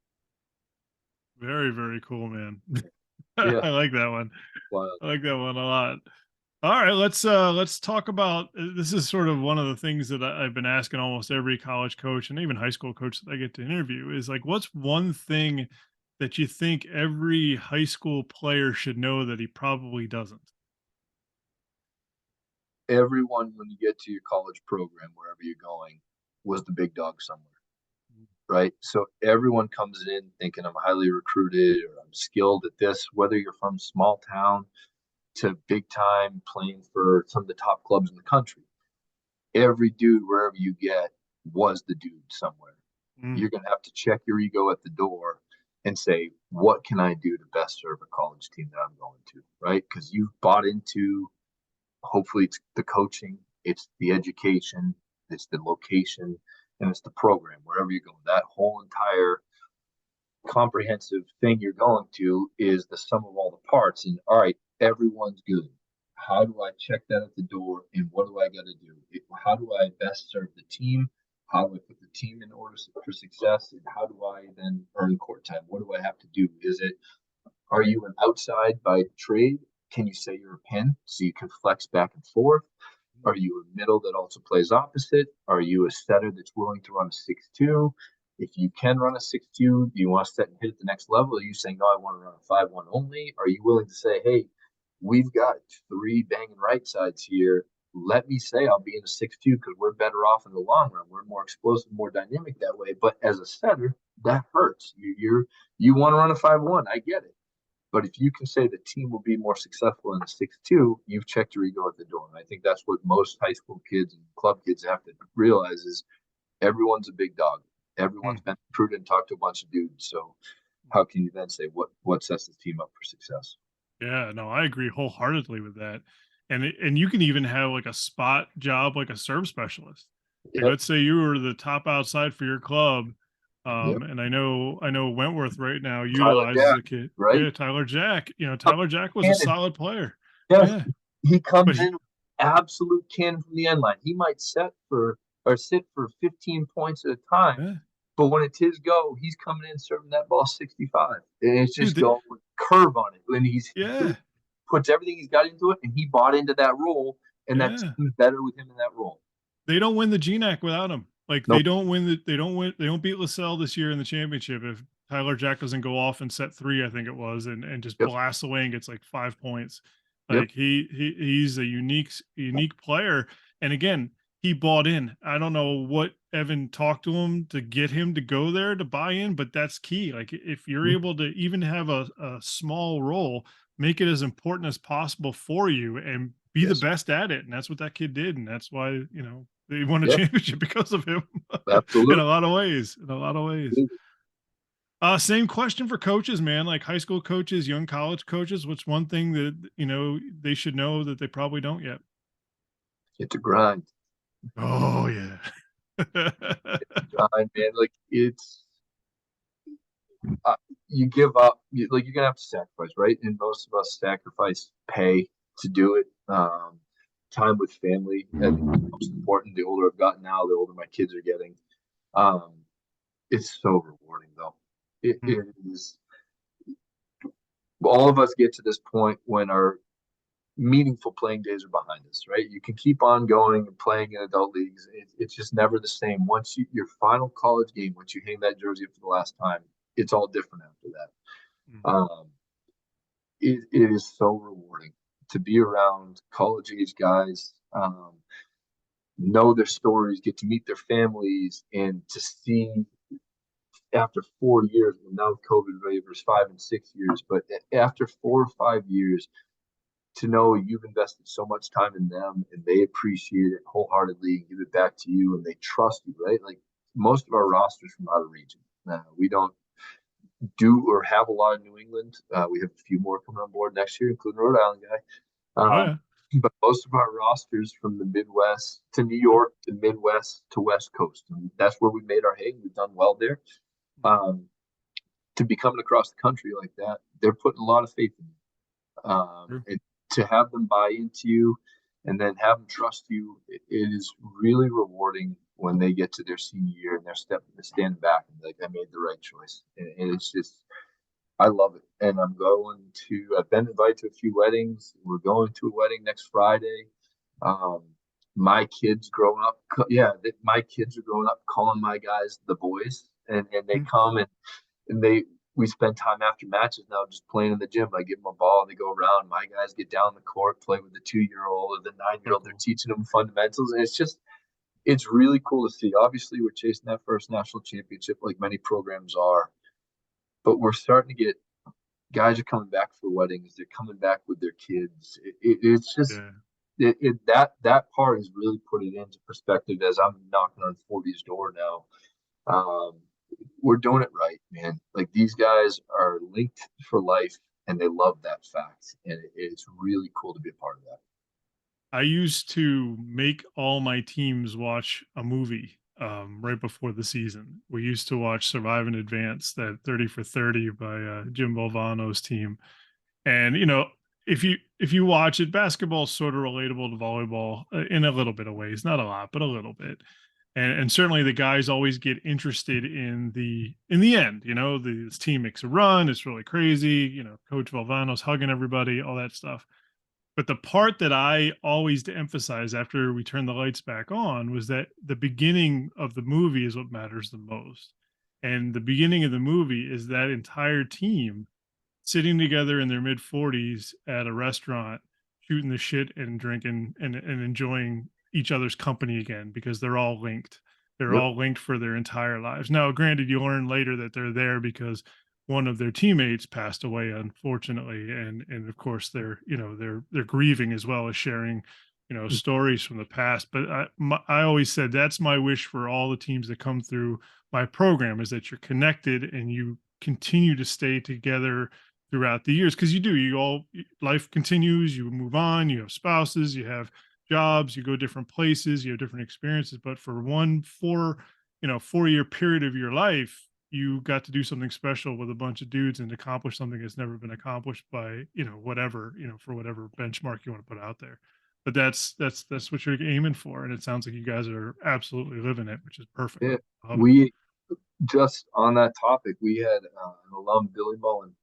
Very, very cool, man. yeah, I like that one. wild. I like that one a lot. All right, let's talk about this is sort of one of the things that I've been asking almost every college coach and even high school coach that I get to interview is like, what's one thing that you think every high school player should know that he probably doesn't? Everyone, when you get to your college program, wherever you're going, was the big dog somewhere. Right? So everyone comes in thinking I'm highly recruited or I'm skilled at this, whether you're from small town to big time playing for some of the top clubs in the country. Every dude, wherever you get, was the dude somewhere. Mm, You're going to have to check your ego at the door and say, what can I do to best serve a college team that I'm going to? Right? Because you've bought into, hopefully, it's the coaching, it's the education, it's the location, and it's the program, wherever you go. That whole entire comprehensive thing you're going to is the sum of all the parts. And all right, everyone's good. How do I check that at the door? And what do I got to do? How do I best serve the team? How do I put the team in order for success? And how do I then earn court time? What do I have to do? Are you an outside by trade? Can you say you're a pin so you can flex back and forth? Are you a middle that also plays opposite? Are you a setter that's willing to run a 6-2? If you can run a 6-2, do you want to set and hit at the next level? Are you saying, no, I want to run a 5-1 only? Are you willing to say, hey, we've got 3 banging right sides here. Let me say I'll be in a 6-2 because we're better off in the long run. We're more explosive, more dynamic that way. But as a setter, that hurts. You want to run a 5-1. I get it. But if you can say the team will be more successful in a 6-2, you've checked your ego at the door. And I think that's what most high school kids and club kids have to realize is everyone's a big dog. Everyone's been recruited and talked to a bunch of dudes. So how can you then say what sets the team up for success? Yeah, no, I agree wholeheartedly with that. And you can even have like a spot job, like a serve specialist. Like Yep. let's say you were the top outside for your club. Yep. And I know Wentworth right now Tyler utilizes Jack, a kid. right? Yeah, Tyler Jack. Tyler Jack was a Cannon. solid player. Yes. Yeah. He But comes he in absolute cannon from the end line. He might sit for 15 points at a time, yeah. But when it's his go, he's coming in serving that ball 65, and it's Dude, just going with curve on it. And he yeah, puts everything he's got into it, and he bought into that role, and that yeah. team's better with him in that role. They don't win the GNAC without him. Like Nope. they don't beat LaSalle this year in the championship if Tyler Jack doesn't go off and set three, I think it was, and just Yep. blasts away and gets like 5 points. Yep. Like he's a unique player. And again, he bought in. I don't know what Evan talked to him to get him to go there to buy in, but that's key. Like if you're Mhm. able to even have a small role, make it as important as possible for you and be the Yes. best at it. And that's what that kid did. And that's why, they won a Yeah. championship because of him in a Absolutely. lot of ways. In a lot of ways. Same question for coaches, man. Like high school coaches, young college coaches. What's one thing that they should know that they probably don't yet? It's a grind. Oh yeah. Grind, man. Like it's uh, you give up. Like you're gonna have to sacrifice, right? And most of us sacrifice pay to do it. Time with family, I think is most important. The older I've gotten now, the older my kids are getting. Um, it's so rewarding, though. It is. All of us get to this point when our meaningful playing days are behind us, right? You can keep on going and playing in adult leagues. It's just never the same. Once your final college game, once you hang that jersey up for the last time, it's all different after that. Mhm. It is so rewarding to be around college age guys, know their stories, get to meet their families, and to see after 4 years, well, now COVID waivers 5 and 6 years, but after 4 or 5 years, to know you've invested so much time in them and they appreciate it wholeheartedly and give it back to you and they trust you, right? Like most of our rosters from out of region. We don't do or have a lot of New England. We have a few more coming on board next year, including Rhode Island guy. Oh yeah. But most of our rosters from the Midwest to New York to Midwest to West Coast. And that's where we made our hay. We've done well there. Um, to be coming across the country like that, they're putting a lot of faith in you. True. And to have them buy into you and then have them trust you, it is really rewarding when they get to their senior year and they're standing back and like, I made the right choice. And it's just, I love it. And I've been invited to a few weddings. We're going to a wedding next Friday. Um, my kids growing up, my kids are growing up calling my guys the boys, and they Mhm. come and we spend time after matches now just playing in the gym. I give them a ball and they go around. My guys get down the court, play with the 2-year-old or the 9-year So old. They're cool. teaching them fundamentals, and it's really cool to see. Obviously, we're chasing that first national championship like many programs are, but we're starting to get guys are coming back for weddings. They're coming back with their kids. It's just Yeah. that part has really put it into perspective as I'm knocking on 40's door now. Um, we're doing it right, man. Like these guys are linked for life, and they love that fact, and it's really cool to be a part of that. I used to make all my teams watch a movie right before the season. We used to watch Survive and Advance, that 30 for 30 by Jim Valvano's team. And if you watch it, basketball's sort of relatable to volleyball in a little bit of ways, not a lot, but a little bit. And certainly the guys always get interested in the end. This team makes a run, it's really crazy. Coach Valvano's hugging everybody, all that stuff. But the part that I always to emphasize after we turned the lights back on was that the beginning of the movie is what matters the most. And the beginning of the movie is that entire team sitting together in their mid 40s at a restaurant, shooting the shit and drinking and enjoying each other's company again because they're all linked. They're Yep. all linked for their entire lives. Now, granted, you learn later that they're there because one of their teammates passed away, unfortunately, and of course they're grieving as well as sharing stories from the past. But I always said that's my wish for all the teams that come through my program is that you're connected and you continue to stay together throughout the years because life continues, you move on, you have spouses, you have jobs, you go different places, you have different experiences, but for 4-year period of your life you got to do something special with a bunch of dudes and accomplish something that's never been accomplished by whatever for whatever benchmark you want to put out there. But that's what you're aiming for, and it sounds like you guys are absolutely living it, which is perfect. Yeah. I love it. We just on that topic, we had an alum, Billy Mullen,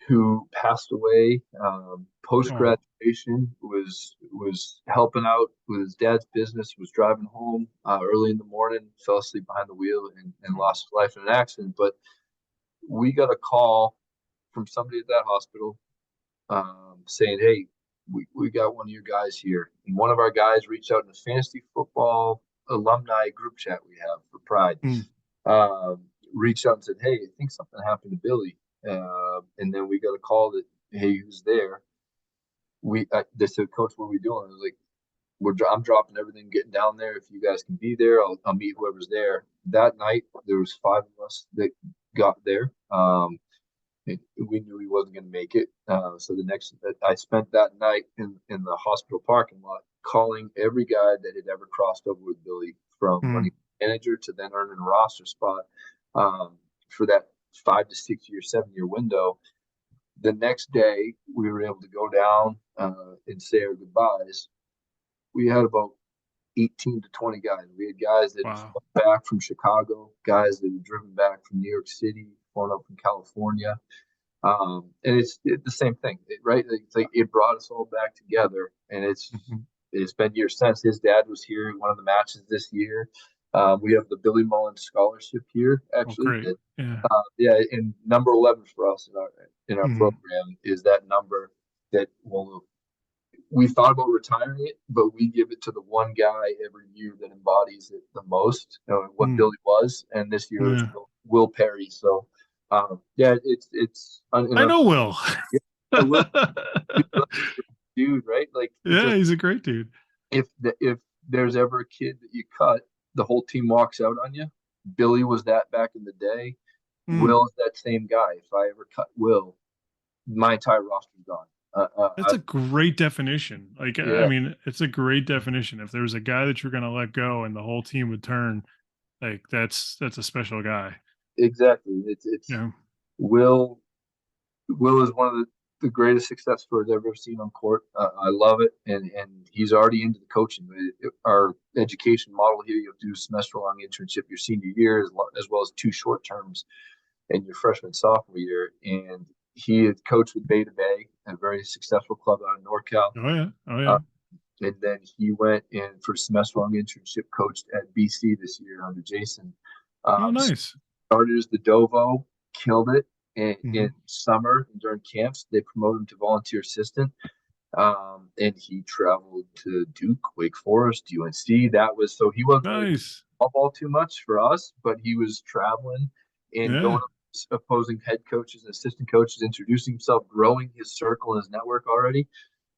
who passed away post Oh, graduation. Was helping out with his dad's business. Was driving home early in the morning, fell asleep behind the wheel, and lost his life in an accident. But we got a call from somebody at that hospital saying, "Hey, we got one of your guys here." And one of our guys reached out in a fantasy football alumni group chat we have for Pride. mm, Reached out and said, "Hey, I think something happened to Billy." And then we got a call that, "Hey, who's there?" They said, "Coach, what are we doing?" I was like, I'm dropping everything, getting down there. If you guys can be there, I'll meet whoever's there. That night, there was 5 of us that got there. We knew he wasn't going to make it. So I spent that night in the hospital parking lot calling every guy that had ever crossed over with Billy, from mm. running manager to then earning a roster spot for that 5 to 6 year, 7 year window. The next day, we were able to go down and say our goodbyes. We had about 18 to 20 guys. We had guys that had Wow. flown back from Chicago, guys that had driven back from New York City, flown up from California. And it's the same thing, right? It's like it brought us all back together, and Mhm. it's been years since. His dad was here in one of the matches this year. We have the Billy Mullen Scholarship here, Oh, actually. great. Yeah. Yeah, and number 11 for us in our Mm. program is that number that we thought about retiring it, but we give it to the one guy every year that embodies it the most, what Mm. Billy was, and this year is Yeah. Will Perry. So, yeah, it's I know Will. yeah, Will, dude, right? Like, Yeah, just he's a great dude. if there's ever a kid that you cut, the whole team walks out on you. Billy was that back in the day. Mm. Will is that same guy. If I ever cut Will, my entire roster's gone. That's a great definition. Like, I Yeah, mean, it's a great definition. If there was a guy that you're going to let go and the whole team would turn, like that's a special guy. exactly. It's Yeah. Will. Will is one of the greatest success stories I've ever seen on court. I love it, and he's already into the coaching. Our education model here, you have to do a semester long internship your senior year, as well as 2 short terms in your freshman sophomore year. And he had coached with Beta Bay, a very successful club out of NorCal. Oh yeah. Oh Uh, yeah. and then he went in for a semester long internship, coached at BC this year under Jason. Oh So nice. started as the Dovo, killed it in Hmm. summer during camps. They promoted him to volunteer assistant. And he traveled to Duke, Wake Forest, UNC. That was so he wasn't really Nice. football too much for us, but he was traveling and Yeah. going up to opposing head coaches and assistant coaches, introducing himself, growing his circle and his network already.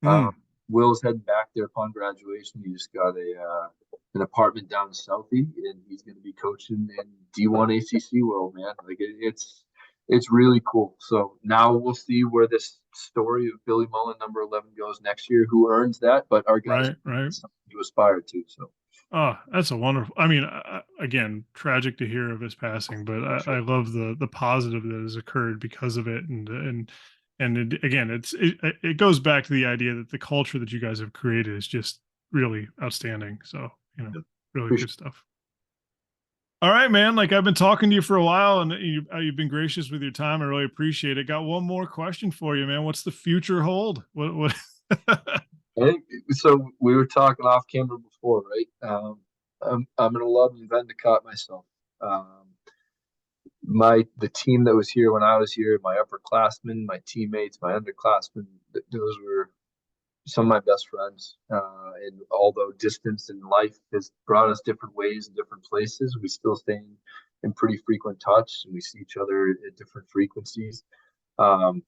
Um, Mm. Will's heading back there upon graduation. He just got an apartment down in Southie, and he's going to be coaching in D1 ACC world, man. Like it's really cool. So now we'll see where this story of Billy Mullen, number 11, goes next year. Who earns that? But our guys, Right. Right. something to aspire to. So Oh, that's a wonderful. I mean, again, tragic to hear of his passing, but I love the positive that has occurred because of it, and again, it goes back to the idea that the culture that you guys have created is just really outstanding. So really appreciate good stuff. All right, man. Like I've been talking to you for a while, and you've been gracious with your time. I really appreciate it. Got one more question for you, man. What's the future hold? What? it. So we were talking off camera before, right? I'm an alum of Endicott myself. Um, the team that was here when I was here, my upperclassmen, my teammates, my underclassmen, those were some of my best friends. And although distance in life has brought us different ways and different places, we still stay in pretty frequent touch, and we see each other at different frequencies. Um,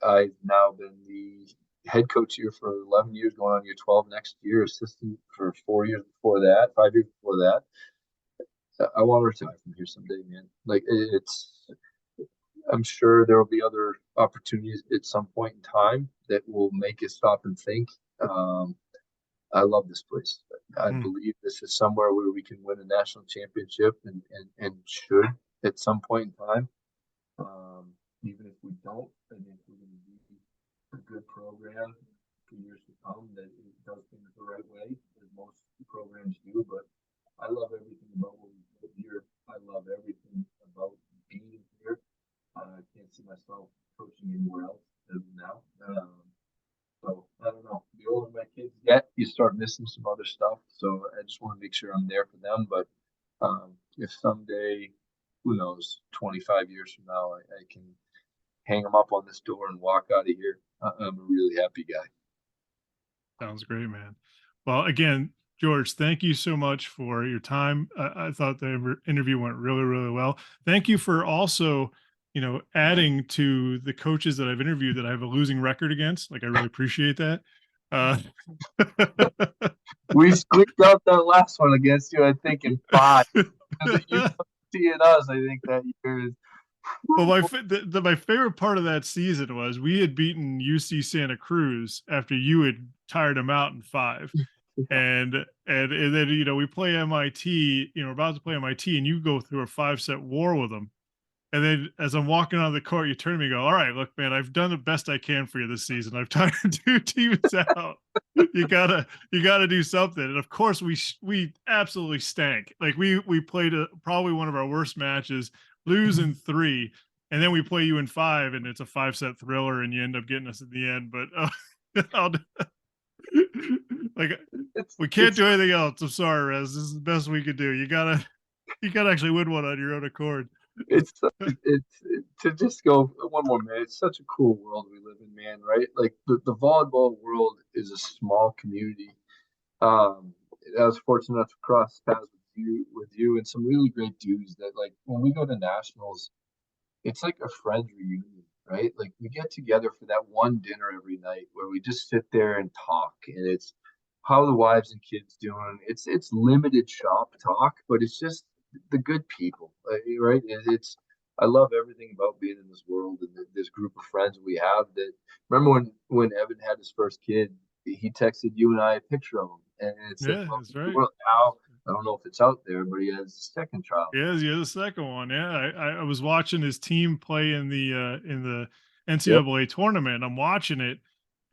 I've now been the head coach here for 11 years, going on year 12 next year, assistant for 4 years before that, 5 years before that. I want to retire from here someday, man. Like I'm sure there will be other opportunities at some point in time that will make us stop and think. Um, I love this place. I Mm, believe this is somewhere where we can win a national championship and should at some point in time. Even if we don't, I think we're going to be a good program for years to come that it does things the right way, as most programs do. But I love everything about what we built here. you start missing some other stuff. So I just want to make sure I'm there for them. But if someday, who knows, 25 years from now, I can hang them up on this door and walk out of here, I'm a really happy guy. Sounds great, man. Well, again, George, thank you so much for your time. I thought the interview went really, really well. Thank you for also, adding to the coaches that I've interviewed that I have a losing record against. Like, I really appreciate that. Uh, We squeaked out that last one against you, I think, in 5. You and us, I think that year is. Well, my favorite part of that season was we had beaten UC Santa Cruz after you had tired them out in 5. And then we play MIT, we're about to play MIT, and you go through a 5-set war with them. And then as I'm walking on the court, you turn to me and go, "All right, look, man, I've done the best I can for you this season. I've tired 2 teams out. You gotta do something." And of course, we absolutely stank. Like we played probably one of our worst matches, lose in 3, and then we play you in 5, and it's a 5-set thriller, and you end up getting us at the end. But like we can't do anything else. I'm sorry, Rez. This is the best we could do. You gotta actually win one on your own accord. It's to just go one more minute. It's such a cool world we live in, man. Right? Like the volleyball world is a small community. I was fortunate enough to cross paths with you and some really great dudes that, like, when we go to nationals, it's like a friend reunion, right? Like we get together for that one dinner every night where we just sit there and talk, and it's how the wives and kids doing. It's limited shop talk, but it's just the good people, right? And it's I love everything about being in this world and this group of friends we have. That remember when Evan had his first kid, he texted you and I a picture of him, and it said, Yeah, "Welcome that's to the right. world." Now I don't know if it's out there, but he has a second child. Yeah, the second one. Yeah, I was watching his team play in the Yep. NCAA tournament. I'm watching it,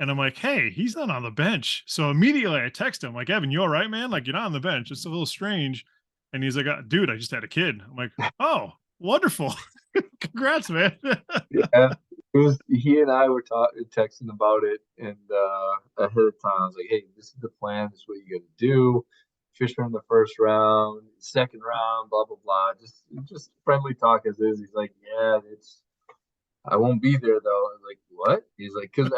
and I'm like, "Hey, he's not on the bench." So immediately I text him like, "Evan, you all right, man? Like, you're not on the bench. It's a little strange." And he's like, "Dude, I just had a kid." I'm like, "Oh, wonderful! Congrats, man." Yeah, it was he and I were talking, texting about it, and ahead of time, I was like, "Hey, this is the plan. This is what you got to do. Fisher in the first round, second round, blah blah blah. Just friendly talk as is." He's like, "Yeah, it's I won't be there though." I was like, "What?" He's like, "Because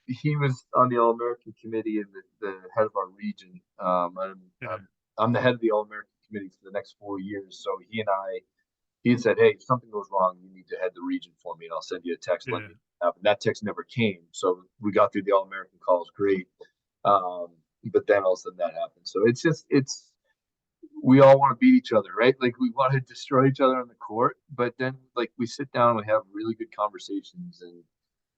he was on the All American committee and the head of our region. Yeah, I'm the head of the All American committee for the next 4 years. So he had said, "Hey, if something goes wrong, you need to head the region for me, and I'll send you a text letting yeah, me know." And that text never came. So we got through the All American calls great. Um, but then all of a sudden that happened. So it's we all want to beat each other, right? Like we want to destroy each other on the court, but then like we sit down and we have really good conversations, and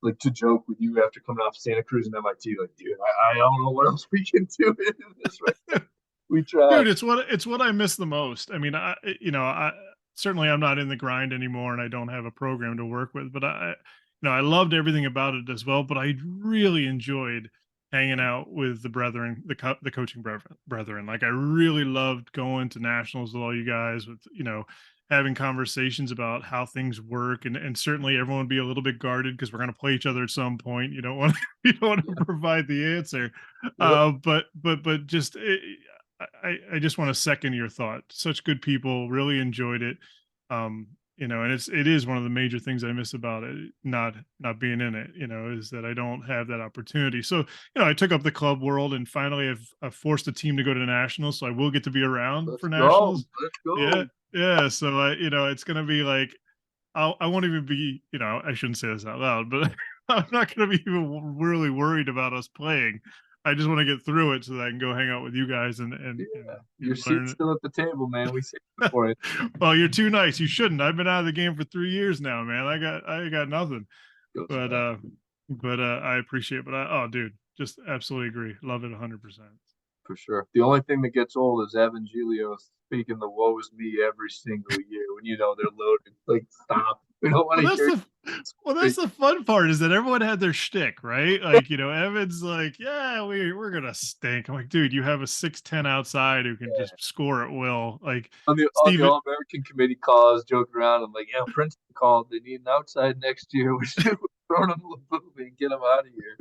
like to joke with you after coming off Santa Cruz and MIT, like, dude, I don't know what else we can do in this right now. We tried. dude, it's what I miss the most. I mean, I certainly I'm not in the grind anymore, and I don't have a program to work with, but I loved everything about it as well. But I really enjoyed hanging out with the brethren, the coaching brethren. Like I really loved going to nationals with all you guys, with having conversations about how things work, and certainly everyone would be a little bit guarded because we're going to play each other at some point. You don't want you don't want to provide the answer, Yep. but just I just want to second your thought. Such good people, really enjoyed it. And it is one of the major things I miss about it, not being in it, is that I don't have that opportunity. So, I took up the club world, and finally I've forced a team to go to nationals, so I will get to be around Let's for go. nationals. Let's Yeah. go. Yeah. So it's gonna be like I won't even be, I shouldn't say this out loud, but I'm not going to be even really worried about us playing. I just want to get through it so that I can go hang out with you guys and and Yeah. and, Your and seat's learn. still at the table, man. We saved it for you. Well, you're too nice. You shouldn't. I've been out of the game for 3 years now, man. I got nothing. Goes But back I appreciate it. But oh, dude, just absolutely agree. Love it 100%. for sure. The only thing that gets old is Evan Giglio speaking the woe is me every single year when they're loaded. Like, stop. We don't want Well, to that's hear the well, it. that's the fun part is that everyone had their shtick, right? Like, Evan's like, yeah, we're gonna stink. I'm like, dude, you have a 6'10" outside who can just score at will. Like On the Steven, All American committee call, I was joking around. I'm like, yeah, Princeton called. They need an outside next year. We're throwing them a little and get them out of here.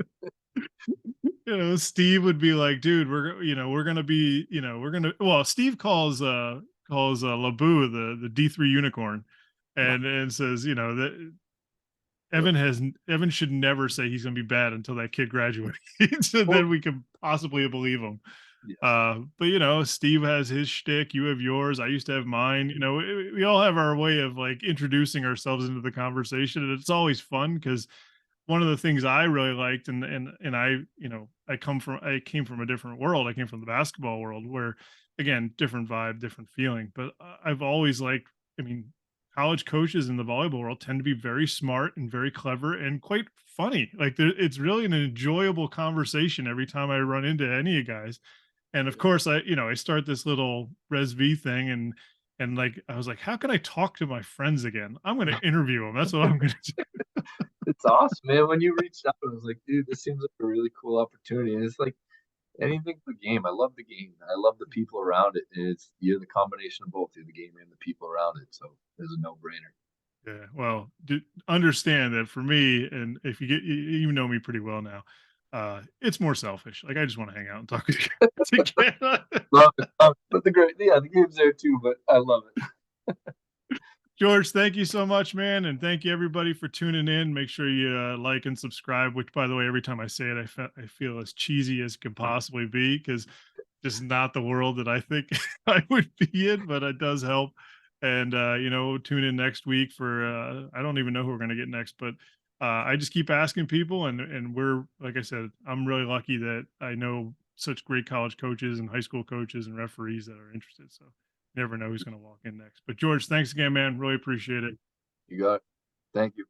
Steve would be like, dude, we're gonna be, well, Steve calls Labu the D3 unicorn, and says, that Yep. Evan should never say he's gonna be bad until that kid graduates. So Oh, then we can possibly believe him. yes. But Steve has his shtick, you have yours, I used to have mine. We all have our way of like introducing ourselves into the conversation, and it's always fun because one of the things I really liked, and I came from a different world. I came from the basketball world where, again, different vibe, different feeling. But I've always liked, I mean, college coaches in the volleyball world tend to be very smart and very clever and quite funny. Like it's really an enjoyable conversation every time I run into any of you guys. And of Yeah. course, I start this little ResV thing, and like I was like, how can I talk to my friends again? I'm going to interview them. That's what I'm going to do. It's awesome, man. When you reached out, I was like, dude, this seems like a really cool opportunity. And it's like anything for the game. I love the game. I love the people around it. And you're the combination of both. You're the game and the people around it. So it's a no-brainer. Yeah, well, understand that for me, and if you know me pretty well now, it's more selfish. Like I just want to hang out and talk with you guys again. Love it. But the game's there too, but I love it. George, thank you so much, man, and thank you everybody for tuning in. Make sure you like and subscribe. Which, by the way, every time I say it, I feel as cheesy as can possibly be because just not the world that I think I would be in, but it does help. And tune in next week for I don't even know who we're gonna get next, but I just keep asking people, and we're like I said, I'm really lucky that I know such great college coaches and high school coaches and referees that are interested. So you never know who's gonna walk in next. But George, thanks again, man. Really appreciate it. You got it. Thank you.